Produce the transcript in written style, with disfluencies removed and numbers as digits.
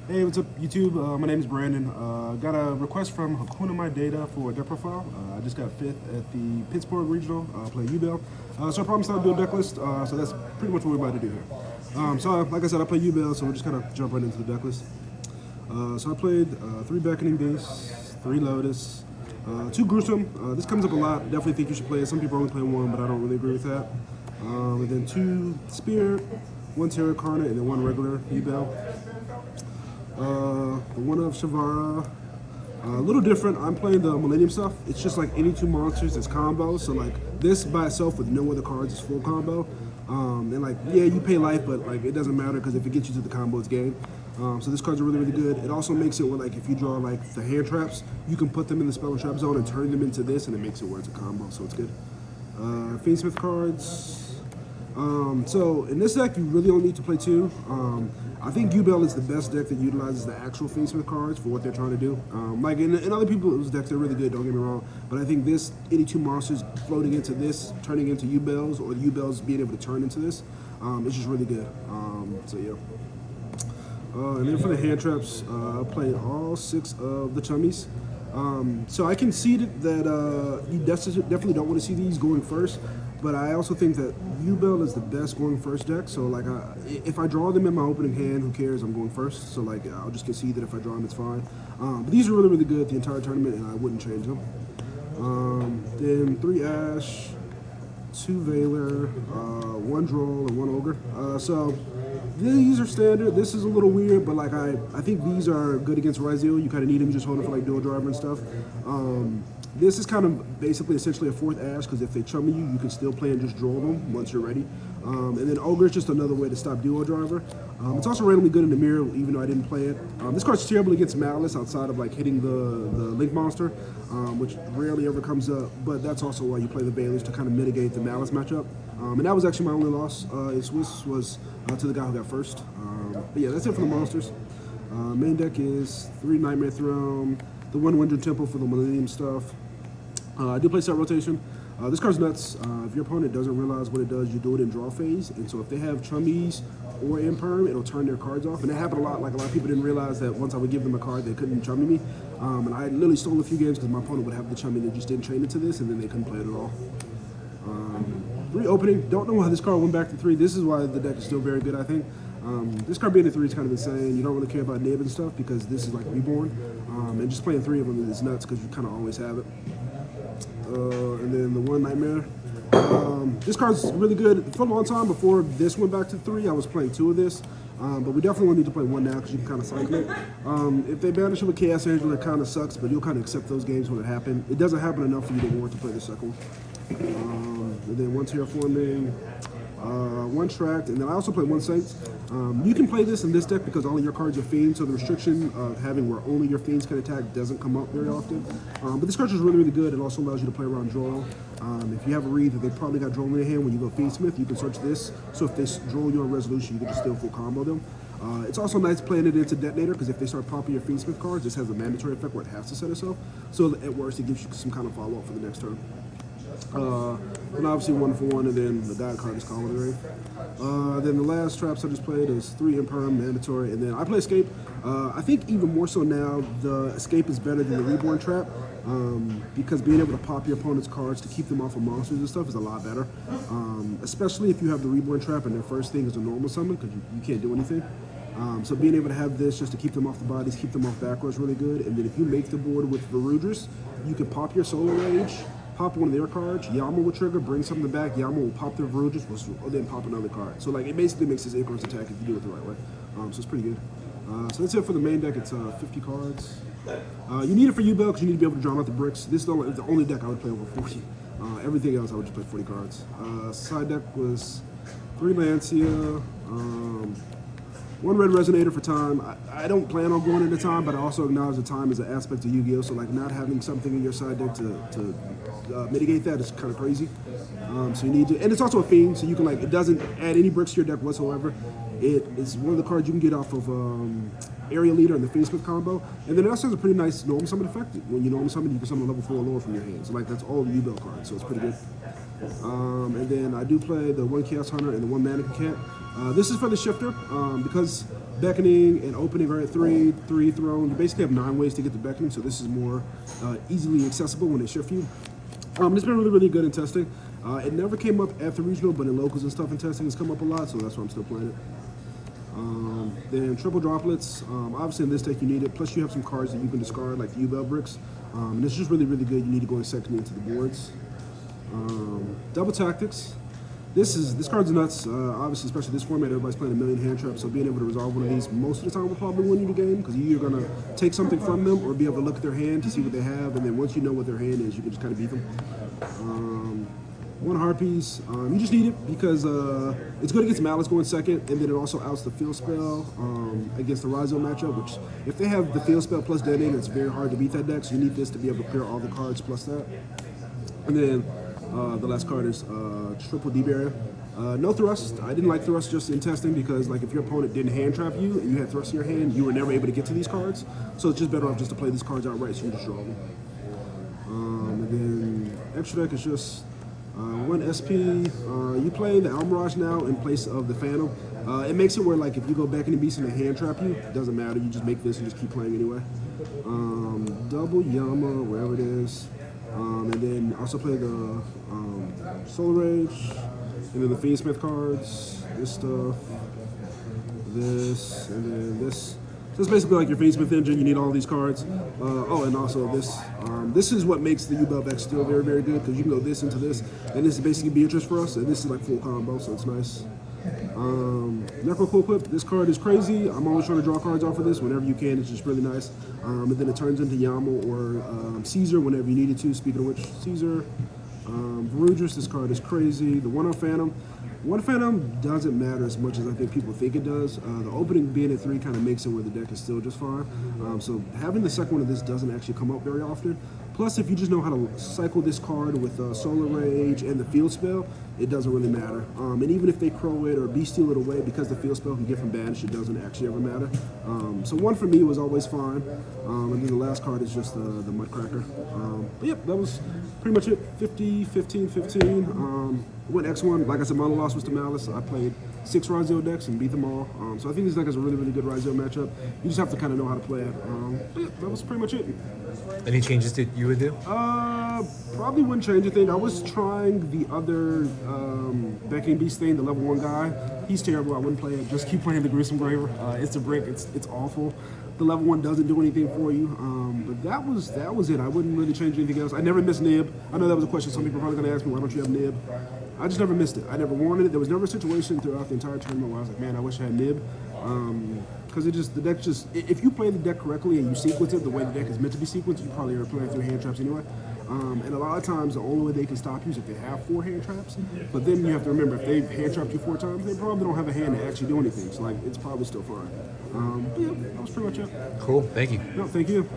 Hey, what's up, YouTube? My name is Brandon. Got a request from Hakuna My Data for a deck profile. I just got fifth at the Pittsboro Regional, playing Yubel. So I promised I'd do a deck list, so that's pretty much what we're about to do here. So, like I said, I play Yubel, so we'll just kind of jump right into the deck list. So I played 3 Beckoning Beasts, 3 Lotus, 2 Gruesome. This comes up a lot. Definitely think you should play it. Some people only play 1, but I don't really agree with that. And then 2 Spirit, 1 Terra Carnate, and then 1 regular Yubel. The one of Shavara, a little different. I'm playing the Millennium stuff. It's just like any 2 monsters, it's combo. So like this by itself with no other cards is full combo. And like, yeah, you pay life, but like it doesn't matter because if it gets you to the combo, it's game. So this card's really, really good. It also makes it where like if you draw like the hand traps, you can put them in the spell and trap zone and turn them into this, and it makes it where it's a combo. So it's good. Fiendsmith cards. So in this deck, you really don't need to play 2. I think Yubel is the best deck that utilizes the actual Fiendsmith cards for what they're trying to do. Like in other people's decks, they're really good, don't get me wrong. But I think this, any 2 monsters floating into this, turning into Yubels, or Yubels being able to turn into this, it's just really good. So yeah. And then for the hand traps, I played all 6 of the Chummies. So I conceded that you definitely don't want to see these going first, but I also think that Yubel is the best going first deck. So like, if I draw them in my opening hand, who cares? I'm going first. So like, I'll just concede that if I draw them, it's fine. But these are really, really good the entire tournament, and I wouldn't change them. Then 3 Ash, 2 Veiler, 1 Droll, and 1 Ogre. So these are standard. This is a little weird, but like I think these are good against Ryzeal. You kind of need them just holding for like dual driver and stuff. This is kind of basically essentially a 4th Ash, because if they chummy you, you can still play and just draw them once you're ready. And then Ogre is just another way to stop duo driver. It's also randomly good in the mirror, even though I didn't play it. This card's terrible against Malice outside of like hitting the Link monster, which rarely ever comes up, but that's also why you play the Veilers, to kind of mitigate the Malice matchup. And that was actually my only loss in Swiss, was to the guy who got first. But yeah, that's it for the monsters. Main deck is 3 Nightmare Throne, the 1 Winter Temple for the Millennium stuff. I do play set rotation. This card's nuts. If your opponent doesn't realize what it does, you do it in draw phase. And so if they have Chummies or Imperm, it'll turn their cards off. And that happened a lot. Like a lot of people didn't realize that once I would give them a card, they couldn't Chummy me. And I literally stole a few games because my opponent would have the Chummy and they just didn't train into this, and then they couldn't play it at all. 3 opening. Don't know why this card went back to 3. This is why the deck is still very good, I think. This card being a 3 is kind of insane. You don't really care about nib and stuff because this is like Reborn. And just playing 3 of them is nuts because you kind of always have it. And then the 1 Nightmare. This card's really good. For a long time before this went back to 3, I was playing 2 of this. But we definitely will need to play 1 now because you can kind of cycle it. If they banish it with Chaos Angel, it kind of sucks, but you'll kind of accept those games when it happens. It doesn't happen enough for you to want to play the second one. And then 1 Terraforming, 1 Tract, and then I also play 1 Saint. You can play this in this deck because all of your cards are Fiends, so the restriction of having where only your Fiends can attack doesn't come up very often. But this card is really, really good. It also allows you to play around draw. If you have a read that they probably got draw in their hand when you go Fiendsmith, you can search this. So if they draw you on Resolution, you can just still full combo them. It's also nice playing it into Detonator because if they start popping your Fiendsmith cards, this has a mandatory effect where it has to set itself. So at worst, it gives you some kind of follow-up for the next turn. And obviously 1 for 1, and then the God card is Calling the Rain. Then the last traps I just played is 3 Imperm, mandatory, and then I play Escape. I think even more so now, the Escape is better than the Reborn trap, because being able to pop your opponent's cards to keep them off of monsters and stuff is a lot better. Especially if you have the Reborn trap and their first thing is a normal summon, because you can't do anything. So being able to have this just to keep them off the bodies, keep them off back row is really good. And then if you make the board with Varudras, you can pop your Solar Rage, pop one of their cards, Yama will trigger, bring something back, Yama will pop their Varudras, or then pop another card. So like it basically makes this Icarus attack if you do it the right way. So it's pretty good. So that's it for the main deck. It's 50 cards. You need it for Yubel because you need to be able to draw out the bricks. This is the only deck I would play over 40. Everything else I would just play 40 cards. Side deck was 3 Lancia, 1 Red Resonator for time. I don't plan on going into time, but I also acknowledge that time is an aspect of Yu-Gi-Oh! So like not having something in your side deck to mitigate that is kind of crazy. So you need to, and it's also a Fiend, so you can like, it doesn't add any bricks to your deck whatsoever. It is one of the cards you can get off of Area Leader and the Fiendsmith combo. And then it also has a pretty nice normal summon effect. When you normal summon, you can summon a level 4 or lower from your hand. So like that's all the Yubel cards, so it's pretty good. And then I do play the 1 Chaos Hunter and the 1 Mannequin Cat. This is for the shifter because beckoning and opening are at 3, 3 thrown. You basically have 9 ways to get the beckoning, so this is more easily accessible when they shift you. It's been really, really good in testing. It never came up at the regional, but in locals and stuff in testing, it's come up a lot, so that's why I'm still playing it. Then triple droplets. Obviously in this deck you need it. Plus you have some cards that you can discard, like the Yubel bricks. And it's just really, really good. You need to go in second into the boards. Double tactics. This card's nuts. Obviously, especially this format, everybody's playing a million hand traps, so being able to resolve one of these most of the time will probably win you the game, because you're either gonna take something from them or be able to look at their hand to see what they have, and then once you know what their hand is, you can just kind of beat them. One Harpies. You just need it because it's good against Malice going second, and then it also outs the field spell against the Rizzo matchup, which if they have the field spell plus detonate, it's very hard to beat that deck, so you need this to be able to clear all the cards plus that. And then the last card is triple D barrier. No thrust. I didn't like thrust just in testing because, like, if your opponent didn't hand trap you and you had thrust in your hand, you were never able to get to these cards. So it's just better off just to play these cards outright so you just draw them. And then extra deck is just one SP. You play the Almirage now in place of the Phantom. It makes it where, like, if you go back in the beast and they hand trap you, it doesn't matter. You just make this and just keep playing anyway. Double Yama, wherever it is. And then also play the Solar Rage, and then the Fiendsmith cards, this stuff, this, and then this. So it's basically like your Fiendsmith engine. You need all these cards. Oh, and also this. This is what makes the Yubel deck still very, very good, because you can go this into this, and this is basically Beatrice for us, and this is like full combo, so it's nice. Necro Cool Equip, this card is crazy. I'm always trying to draw cards off of this whenever you can. It's just really nice. And then it turns into Yama or Caesar whenever you needed to. Speaking of which, Caesar. Verudris, this card is crazy. The One Phantom. One Phantom doesn't matter as much as I think people think it does. The opening being at 3 kind of makes it where the deck is still just fine. So having the second one of this doesn't actually come up very often. Plus, if you just know how to cycle this card with Solar Rage and the Field Spell, it doesn't really matter. And even if they crow it or Steal it away, because the Field Spell can get from banish, it doesn't actually ever matter. So 1 for me was always fine. And then the last card is just the Mudcracker. But yep, that was pretty much it. 50, 15, 15. Went X1. Like I said, my loss was to Malice. I played 6 Rizzo decks and beat them all. So I think this deck is a really, really good Rizzo matchup. You just have to kind of know how to play it. But yeah, that was pretty much it. Any changes that you would do? Probably wouldn't change a thing. I was trying the other Beckoning Beast thing, the level 1 guy. He's terrible. I wouldn't play it. Just keep playing the Gruesome Graver. It's a brick. It's awful. The level 1 doesn't do anything for you. But that was it. I wouldn't really change anything else. I never missed Nib. I know that was a question some people are probably going to ask me, why don't you have Nib? I just never missed it. I never wanted it. There was never a situation throughout the entire tournament where I was like, man, I wish I had Nib. Because the deck just, if you play the deck correctly and you sequence it the way the deck is meant to be sequenced, you probably are playing through hand traps anyway. And a lot of times the only way they can stop you is if they have 4 hand traps. But then you have to remember, if they hand trapped you 4 times, they probably don't have a hand to actually do anything. So like, it's probably still fine. But yeah, that was pretty much it. Cool. Thank you. No, thank you.